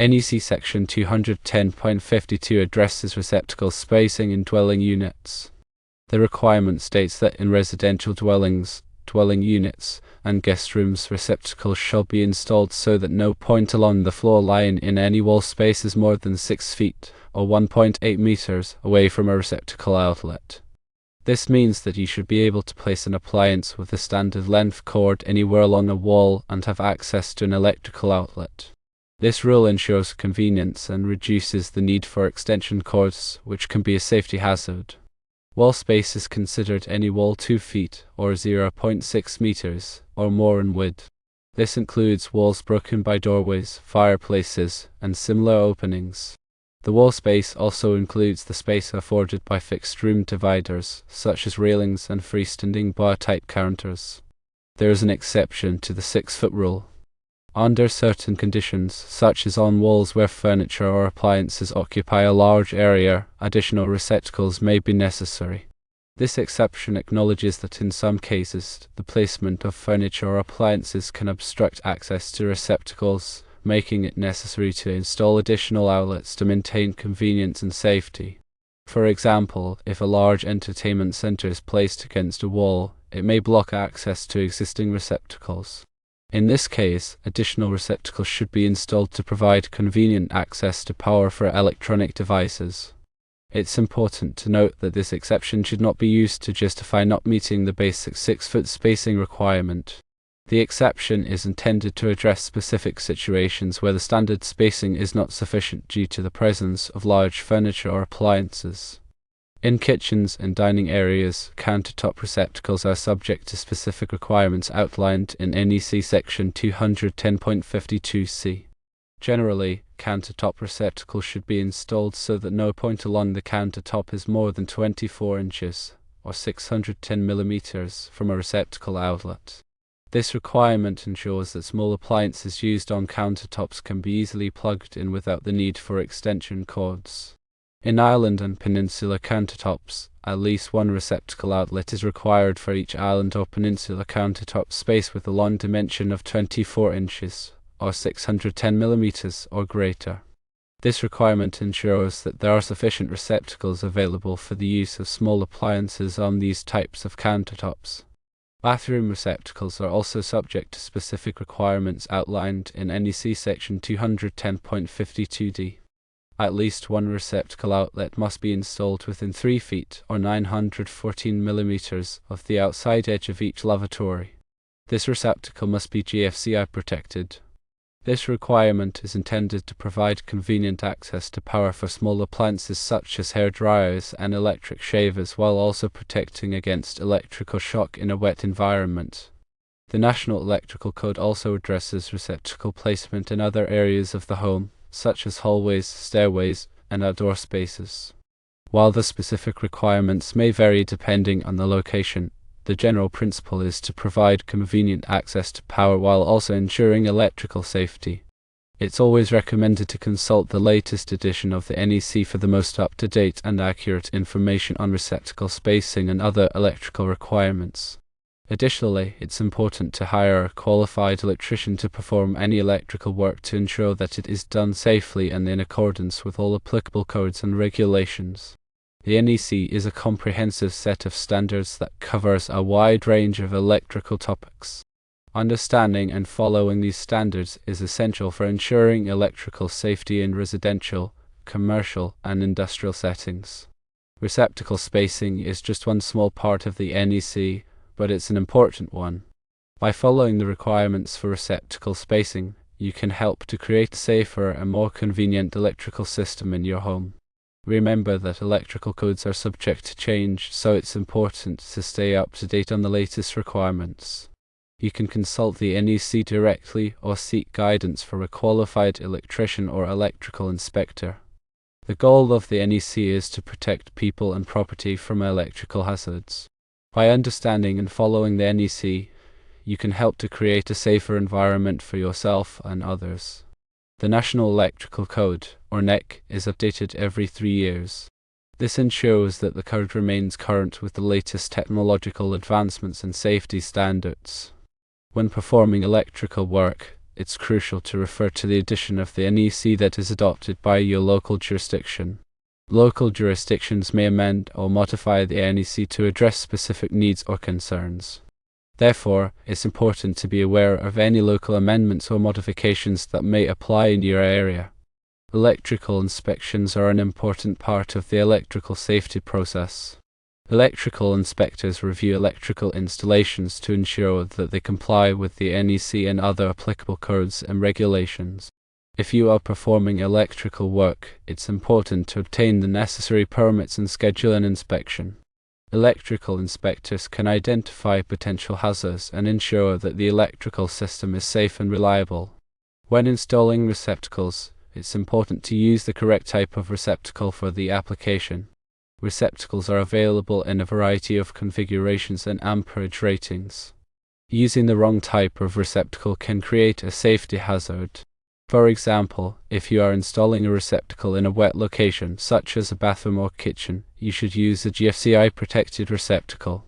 NEC Section 210.52 addresses receptacle spacing in dwelling units. The requirement states that in residential dwellings, dwelling units, and guest rooms, receptacles shall be installed so that no point along the floor line in any wall space is more than 6 feet, or 1.8 meters, away from a receptacle outlet. This means that you should be able to place an appliance with a standard length cord anywhere along a wall and have access to an electrical outlet. This rule ensures convenience and reduces the need for extension cords, which can be a safety hazard. Wall space is considered any wall 2 feet, or 0.6 meters, or more in width. This includes walls broken by doorways, fireplaces, and similar openings. The wall space also includes the space afforded by fixed room dividers, such as railings and freestanding bar-type counters. There is an exception to the 6-foot rule. Under certain conditions, such as on walls where furniture or appliances occupy a large area, additional receptacles may be necessary. This exception acknowledges that in some cases, the placement of furniture or appliances can obstruct access to receptacles, making it necessary to install additional outlets to maintain convenience and safety. For example, if a large entertainment center is placed against a wall, it may block access to existing receptacles. In this case, additional receptacles should be installed to provide convenient access to power for electronic devices. It's important to note that this exception should not be used to justify not meeting the basic 6-foot spacing requirement. The exception is intended to address specific situations where the standard spacing is not sufficient due to the presence of large furniture or appliances. In kitchens and dining areas, countertop receptacles are subject to specific requirements outlined in NEC Section 210.52c. Generally, countertop receptacles should be installed so that no point along the countertop is more than 24 inches, or 610 millimeters, from a receptacle outlet. This requirement ensures that small appliances used on countertops can be easily plugged in without the need for extension cords. In island and peninsula countertops, at least one receptacle outlet is required for each island or peninsula countertop space with a long dimension of 24 inches, or 610 millimeters or greater. This requirement ensures that there are sufficient receptacles available for the use of small appliances on these types of countertops. Bathroom receptacles are also subject to specific requirements outlined in NEC Section 210.52d. At least one receptacle outlet must be installed within 3 feet or 914 millimeters of the outside edge of each lavatory. This receptacle must be GFCI protected. This requirement is intended to provide convenient access to power for small appliances such as hair dryers and electric shavers while also protecting against electrical shock in a wet environment. The National Electrical Code also addresses receptacle placement in other areas of the home, such as hallways, stairways, and outdoor spaces. While the specific requirements may vary depending on the location, the general principle is to provide convenient access to power while also ensuring electrical safety. It's always recommended to consult the latest edition of the NEC for the most up-to-date and accurate information on receptacle spacing and other electrical requirements. Additionally, it's important to hire a qualified electrician to perform any electrical work to ensure that it is done safely and in accordance with all applicable codes and regulations. The NEC is a comprehensive set of standards that covers a wide range of electrical topics. Understanding and following these standards is essential for ensuring electrical safety in residential, commercial, and industrial settings. Receptacle spacing is just one small part of the NEC, but it's an important one. By following the requirements for receptacle spacing, you can help to create a safer and more convenient electrical system in your home. Remember that electrical codes are subject to change, so it's important to stay up to date on the latest requirements. You can consult the NEC directly or seek guidance from a qualified electrician or electrical inspector. The goal of the NEC is to protect people and property from electrical hazards. By understanding and following the NEC, you can help to create a safer environment for yourself and others. The National Electrical Code, or NEC, is updated every 3 years. This ensures that the code remains current with the latest technological advancements and safety standards. When performing electrical work, it's crucial to refer to the edition of the NEC that is adopted by your local jurisdiction. Local jurisdictions may amend or modify the NEC to address specific needs or concerns. Therefore, it's important to be aware of any local amendments or modifications that may apply in your area. Electrical inspections are an important part of the electrical safety process. Electrical inspectors review electrical installations to ensure that they comply with the NEC and other applicable codes and regulations. If you are performing electrical work, it's important to obtain the necessary permits and schedule an inspection. Electrical inspectors can identify potential hazards and ensure that the electrical system is safe and reliable. When installing receptacles, it's important to use the correct type of receptacle for the application. Receptacles are available in a variety of configurations and amperage ratings. Using the wrong type of receptacle can create a safety hazard. For example, if you are installing a receptacle in a wet location, such as a bathroom or kitchen, you should use a GFCI protected receptacle.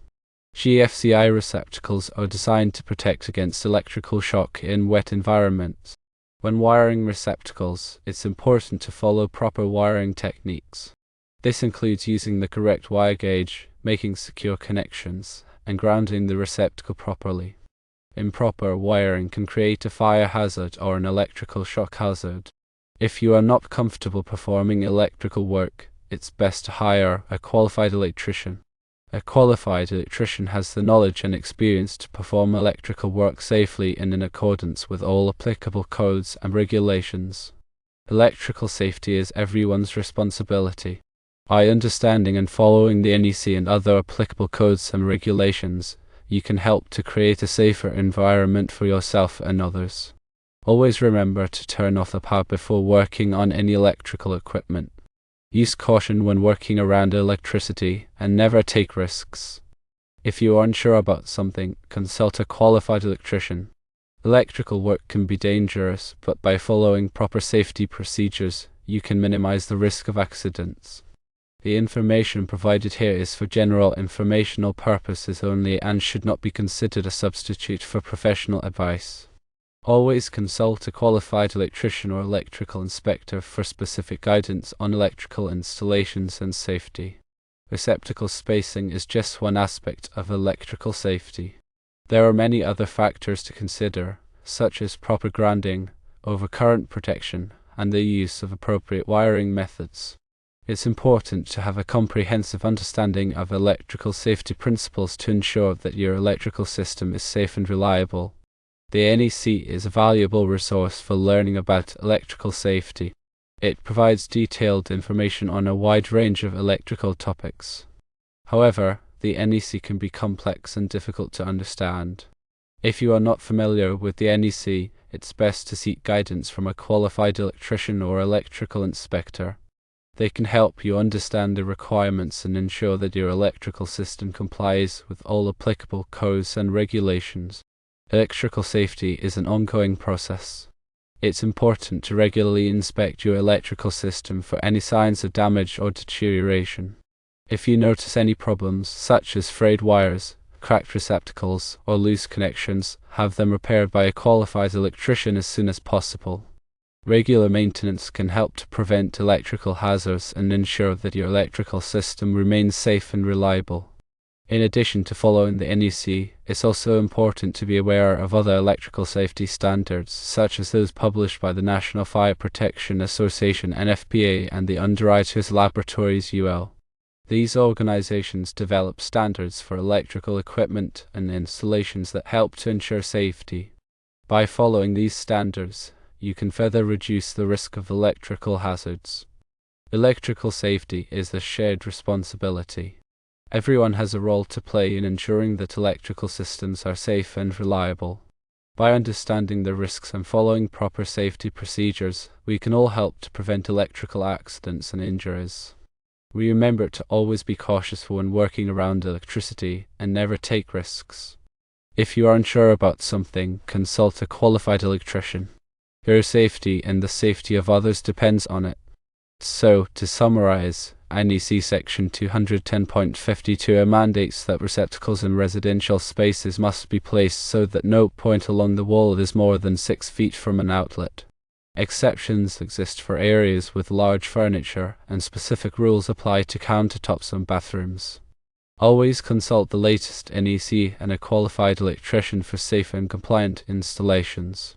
GFCI receptacles are designed to protect against electrical shock in wet environments. When wiring receptacles, it's important to follow proper wiring techniques. This includes using the correct wire gauge, making secure connections, and grounding the receptacle properly. Improper wiring can create a fire hazard or an electrical shock hazard. If you are not comfortable performing electrical work, it's best to hire a qualified electrician. A qualified electrician has the knowledge and experience to perform electrical work safely and in accordance with all applicable codes and regulations. Electrical safety is everyone's responsibility. By understanding and following the NEC and other applicable codes and regulations, you can help to create a safer environment for yourself and others. Always remember to turn off the power before working on any electrical equipment. Use caution when working around electricity and never take risks. If you are unsure about something, consult a qualified electrician. Electrical work can be dangerous, but by following proper safety procedures, you can minimize the risk of accidents. The information provided here is for general informational purposes only and should not be considered a substitute for professional advice. Always consult a qualified electrician or electrical inspector for specific guidance on electrical installations and safety. Receptacle spacing is just one aspect of electrical safety. There are many other factors to consider, such as proper grounding, overcurrent protection, and the use of appropriate wiring methods. It's important to have a comprehensive understanding of electrical safety principles to ensure that your electrical system is safe and reliable. The NEC is a valuable resource for learning about electrical safety. It provides detailed information on a wide range of electrical topics. However, the NEC can be complex and difficult to understand. If you are not familiar with the NEC, it's best to seek guidance from a qualified electrician or electrical inspector. They can help you understand the requirements and ensure that your electrical system complies with all applicable codes and regulations. Electrical safety is an ongoing process. It's important to regularly inspect your electrical system for any signs of damage or deterioration. If you notice any problems, such as frayed wires, cracked receptacles, or loose connections, have them repaired by a qualified electrician as soon as possible. Regular maintenance can help to prevent electrical hazards and ensure that your electrical system remains safe and reliable. In addition to following the NEC, it's also important to be aware of other electrical safety standards, such as those published by the National Fire Protection Association (NFPA) and the Underwriters Laboratories (UL). These organizations develop standards for electrical equipment and installations that help to ensure safety. By following these standards, you can further reduce the risk of electrical hazards. Electrical safety is a shared responsibility. Everyone has a role to play in ensuring that electrical systems are safe and reliable. By understanding the risks and following proper safety procedures, we can all help to prevent electrical accidents and injuries. Remember to always be cautious when working around electricity and never take risks. If you are unsure about something, consult a qualified electrician. Your safety and the safety of others depends on it. So, to summarize, NEC Section 210.52 mandates that receptacles in residential spaces must be placed so that no point along the wall is more than 6 feet from an outlet. Exceptions exist for areas with large furniture, and specific rules apply to countertops and bathrooms. Always consult the latest NEC and a qualified electrician for safe and compliant installations.